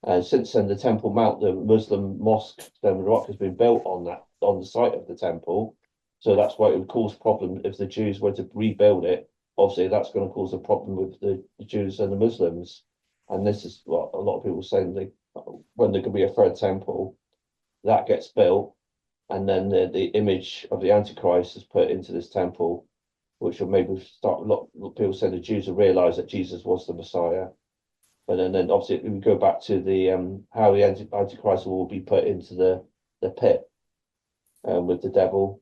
And since then, the Temple Mount, the Muslim mosque, Stone Rock, has been built on the site of the temple. So that's why it would cause problem if the Jews were to rebuild it. Obviously, that's going to cause a problem with the Jews and the Muslims. And this is what a lot of people are saying. When there could be a third temple, that gets built, and then the image of the Antichrist is put into this temple, which will maybe start a lot of people saying the Jews will realize that Jesus was the Messiah. But then obviously we go back to the how the Antichrist will be put into the pit with the devil.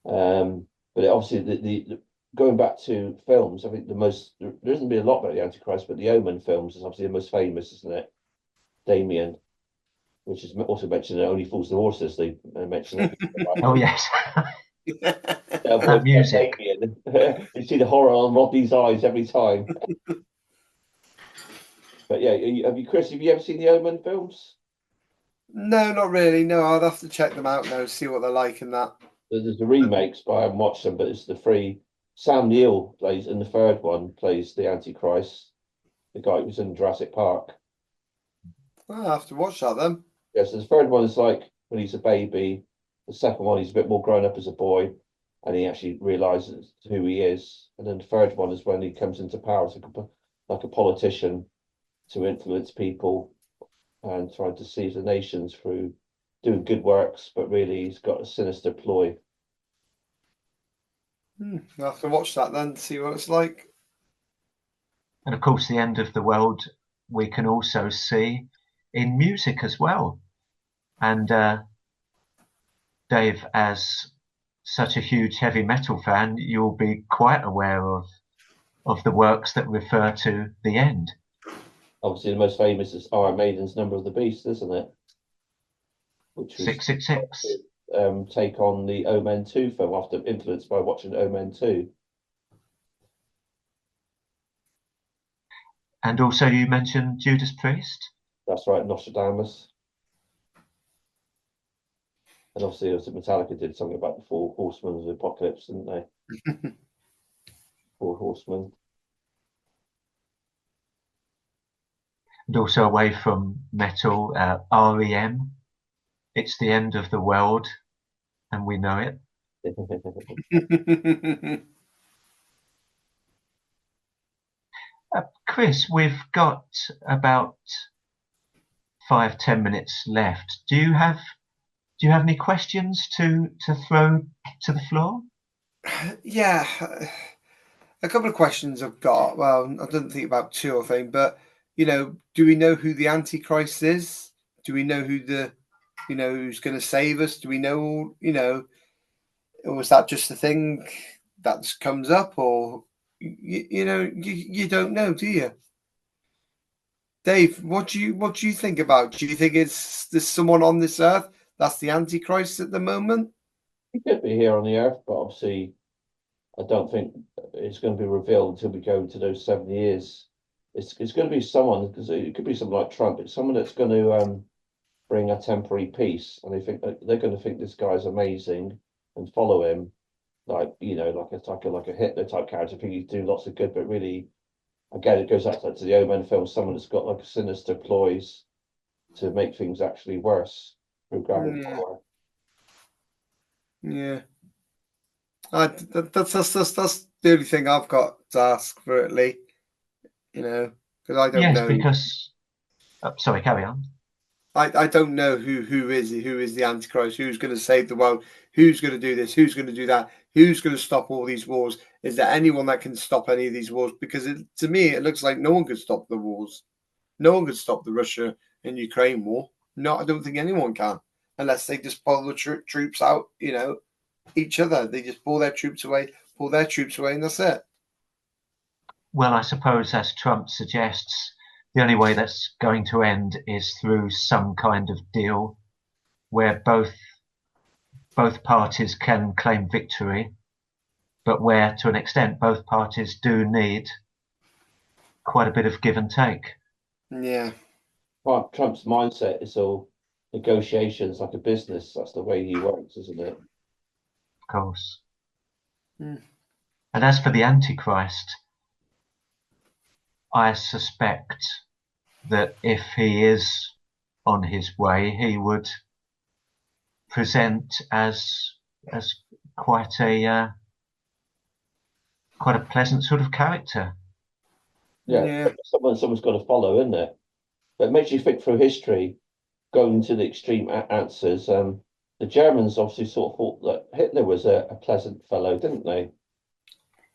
But obviously the going back to films, I think there isn't been a lot about the Antichrist, but the Omen films is obviously the most famous, isn't it? Damien, which is also mentioned in Only Fools and Horses. They mention it. Oh yes, Voice that music. Damien. You see the horror on Robbie's eyes every time. But yeah, Chris, have you ever seen the Omen films? No, not really. No, I'd have to check them out now, see what they're like and that. There's the remakes, but I haven't watched them. But it's the three. Sam Neill plays in the third one, plays the Antichrist, the guy who was in Jurassic Park. I'll have to watch that then. Yes, the third one is like when he's a baby. The second one, he's a bit more grown up as a boy, and he actually realizes who he is. And then the third one is when he comes into power as like a politician to influence people and trying to seize the nations through doing good works, but really he's got a sinister ploy. I'll have to watch that then, see what it's like. And of course, the end of the world we can also see in music as well. And Dave, as such a huge heavy metal fan, you'll be quite aware of the works that refer to the end. Obviously, the most famous is Iron Maiden's Number of the Beast, isn't it? Which was 666. take on the Omen 2 film after influenced by watching Omen 2. And also you mentioned Judas Priest. That's right, Nostradamus. And obviously, Metallica did something about the four horsemen of the apocalypse, didn't they? Four horsemen. And also away from metal, REM. It's the end of the world, and we know it. Chris, we've got about 5-10 minutes left. Do you have any questions to throw to the floor? Yeah, a couple of questions I've got. Well, I didn't think about two or thing, but do we know who the Antichrist is? Do we know who's going to save us? Do we know, or is that just a thing that comes up, or you don't know, do you? Dave, what do you think about? Do you think there's someone on this earth that's the Antichrist at the moment? He could be here on the earth, but obviously, I don't think it's going to be revealed until we go into those 7 years. It's going to be someone, because it could be someone like Trump. It's someone that's going to bring a temporary peace, and they're going to think this guy's amazing and follow him, like like a Hitler type character. I think he's doing lots of good, but really, again, it goes back to the Omen film. Someone that's got like sinister ploys to make things actually worse through grabbing Yeah, power. yeah. That's the only thing I've got to ask for it, Lee. Because I don't Yes, know. because sorry, carry on. I don't know who is the Antichrist, who's going to save the world, who's going to do this, who's going to do that, who's going to stop all these wars. Is there anyone that can stop any of these wars? Because to me, it looks like no one could stop the wars. No one could stop the Russia and Ukraine war. No, I don't think anyone can, unless they just pull the troops out. Each other. They just pull their troops away, and that's it. Well, I suppose, as Trump suggests, the only way that's going to end is through some kind of deal where both parties can claim victory, but where, to an extent, both parties do need quite a bit of give and take. Yeah. Well, Trump's mindset is all negotiations like a business. That's the way he works, isn't it? Of course. Mm. And as for the Antichrist, I suspect that if he is on his way, he would present as quite a pleasant sort of character. Yeah, Yeah. someone's got to follow, isn't it? But it makes you think through history, going to the extreme answers. The Germans obviously sort of thought that Hitler was a pleasant fellow, didn't they?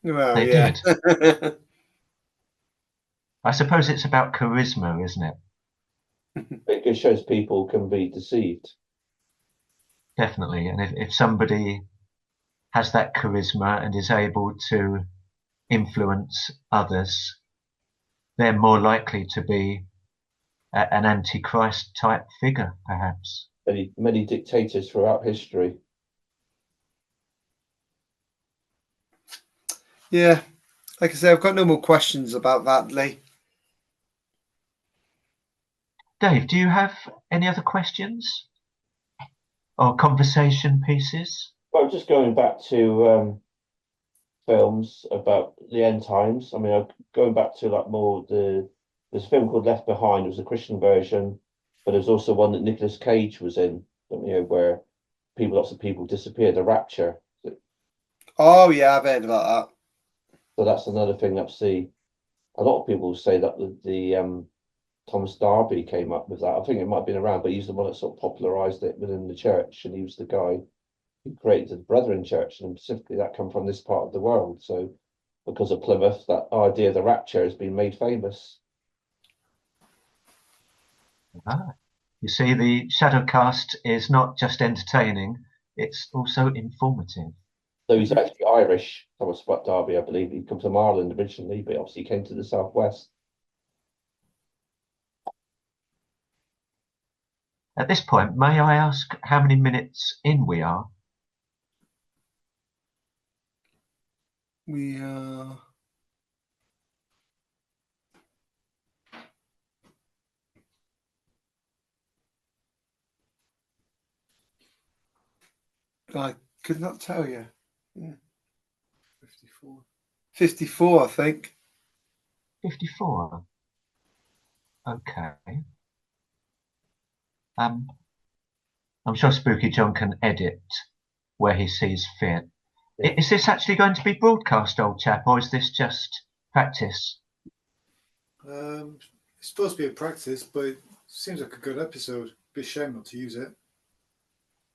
Well, They yeah. did. I suppose it's about charisma, isn't it? It just shows people can be deceived. Definitely. And if somebody has that charisma and is able to influence others, they're more likely to be an antichrist type figure, perhaps. Many dictators throughout history. Yeah. Like I say, I've got no more questions about that, Lee. Dave, do you have any other questions or conversation pieces? Well, just going back to films about the end times. I mean, going back to like more there's a film called Left Behind. It was a Christian version, but there's also one that Nicolas Cage was in. Where lots of people disappear. The Rapture. Oh, yeah, I've heard about So that's another thing that see. A lot of people say that the Thomas Darby came up with that. I think it might have been around, but he's the one that sort of popularized it within the church, and he was the guy who created the Brethren Church, and specifically that come from this part of the world. So because of Plymouth, that idea of the rapture has been made famous. Ah, you see, the Shadowcast is not just entertaining, it's also informative. So he's that. actually Irish, Thomas Darby, I believe. He comes from Ireland originally, but obviously he came to the southwest. At this point, may I ask how many minutes in we are? We I could not tell you. 54. 54, I think. 54. Okay. I'm sure Spooky John can edit where he sees fit. Yeah. Is this actually going to be broadcast, old chap, or is this just practice? It's supposed to be a practice, but it seems like a good episode. Be a shame not to use it.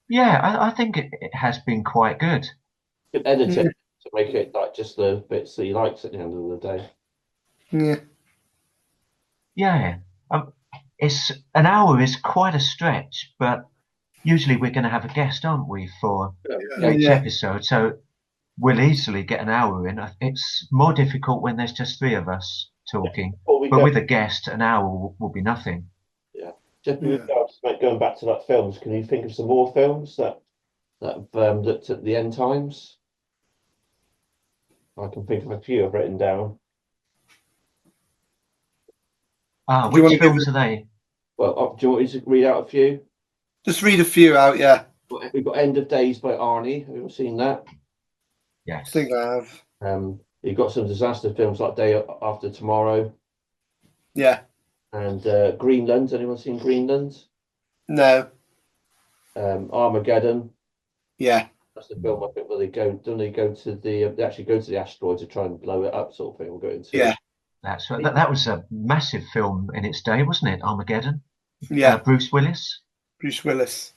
Yeah, I think it has been quite good. You can edit it to make it like just the bits that he likes at the end of the day. Yeah. Yeah. It's an hour is quite a stretch, but usually we're going to have a guest, aren't we, for Yeah. each Yeah. episode? So we'll easily get an hour in. It's more difficult when there's just three of us talking, but with a guest, an hour will be nothing. Yeah. Just Yeah. going back to like films, can you think of some more films that have looked at the end times? I can think of a few I've written down. Ah, Do you want which to give films are they? Well, do you want me to read out a few? Just read a few out, yeah. We've got End of Days by Arnie. Have you ever seen that? I Yes. think I have. You've got some disaster films like Day After Tomorrow Yeah. and Greenland. Anyone seen Greenland? No. Armageddon. Yeah. That's the film I think where they actually go to the asteroid to try and blow it up, sort of thing. We'll go into Yeah. That's right. That was a massive film in its day, wasn't it? Armageddon. Yeah. Bruce Willis. Bruce Willis.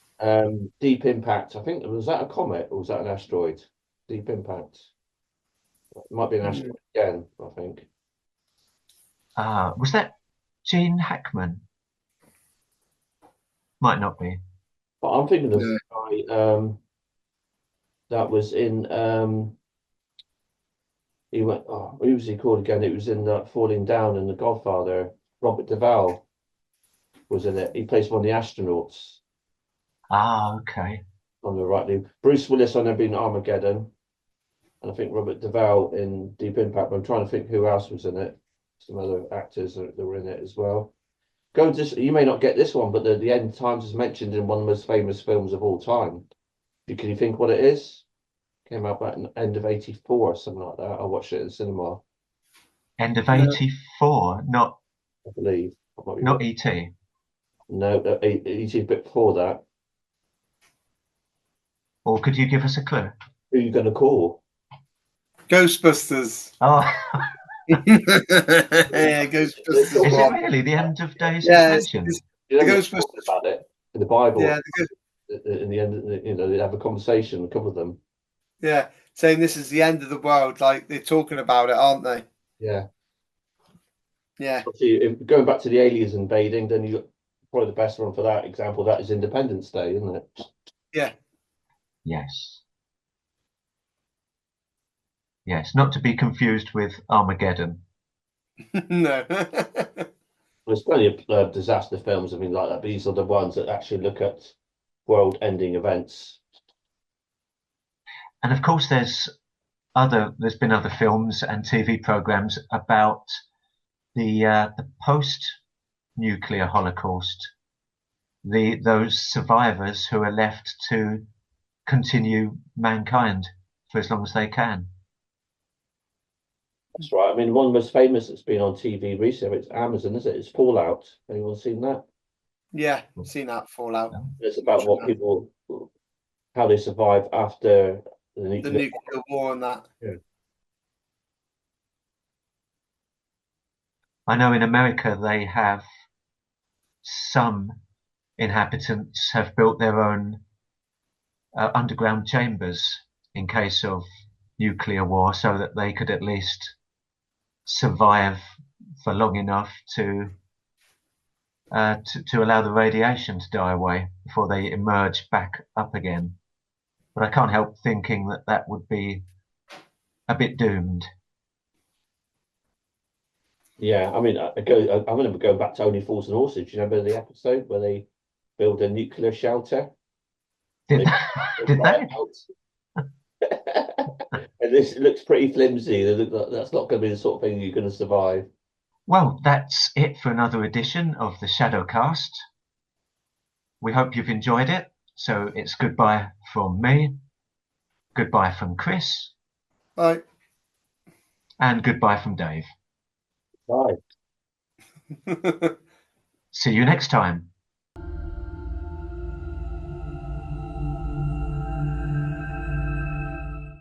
Deep Impact. I think was that a comet or was that an asteroid? Deep Impact. It might be an asteroid again, I think. Was that Gene Hackman? Might not be. But I'm thinking of Yeah. the guy that was in he went, oh, who was he called again? It was in Falling Down and The Godfather. Robert Duvall was in it. He plays one of the astronauts Okay. on the right. Bruce Willis on there being Armageddon. And I think Robert Duvall in Deep Impact. But I'm trying to think who else was in it. Some other actors that were in it as well. You may not get this one, but the End Times is mentioned in one of the most famous films of all time. Can you think what it is? Came out back in the end of '84 or something like that. I watched it in the cinema. End of '84, not I believe. I might be not wrong. E.T. No, it's a bit before that. Or could you give us a clue? Who are you going to call? Ghostbusters. Oh, Yeah, is Ghostbusters. it one. really the end of days Yeah, mentioned? You know, The they Ghostbusters. talk about it in the Bible. Yeah, In the end, you know, they have a conversation. A couple of them. yeah, saying this is the end of the world. Like they're talking about it, aren't they? Yeah. Yeah. Obviously, going back to the aliens invading, then you probably the best one for that example. That is Independence Day, isn't it? Yeah. Yes. Yes, not to be confused with Armageddon. No. There's plenty of disaster films. I mean, like that. But these are the ones that actually look at world-ending events. And of course, there's been other films and TV programs about the post-nuclear Holocaust, those survivors who are left to continue mankind for as long as they can. That's right. I mean, one of the most famous that's been on TV recently, it's Amazon, is it? It's Fallout. Anyone seen that? Yeah, seen that Fallout. It's about what people, how they survive after the The nuclear. nuclear war and that. Yeah. I know in America they have some inhabitants have built their own underground chambers in case of nuclear war, so that they could at least survive for long enough to allow the radiation to die away before they emerge back up again. But I can't help thinking that that would be a bit doomed. Yeah, I mean, I'm going to go back to Only Fools and Horses. Do you remember the episode where they build a nuclear shelter? Did they? And this looks pretty flimsy. That's not going to be the sort of thing you're going to survive. Well, that's it for another edition of the Shadowcast. We hope you've enjoyed it. So it's goodbye from me Goodbye from Chris, Bye. and goodbye from Dave. Bye. See you next time.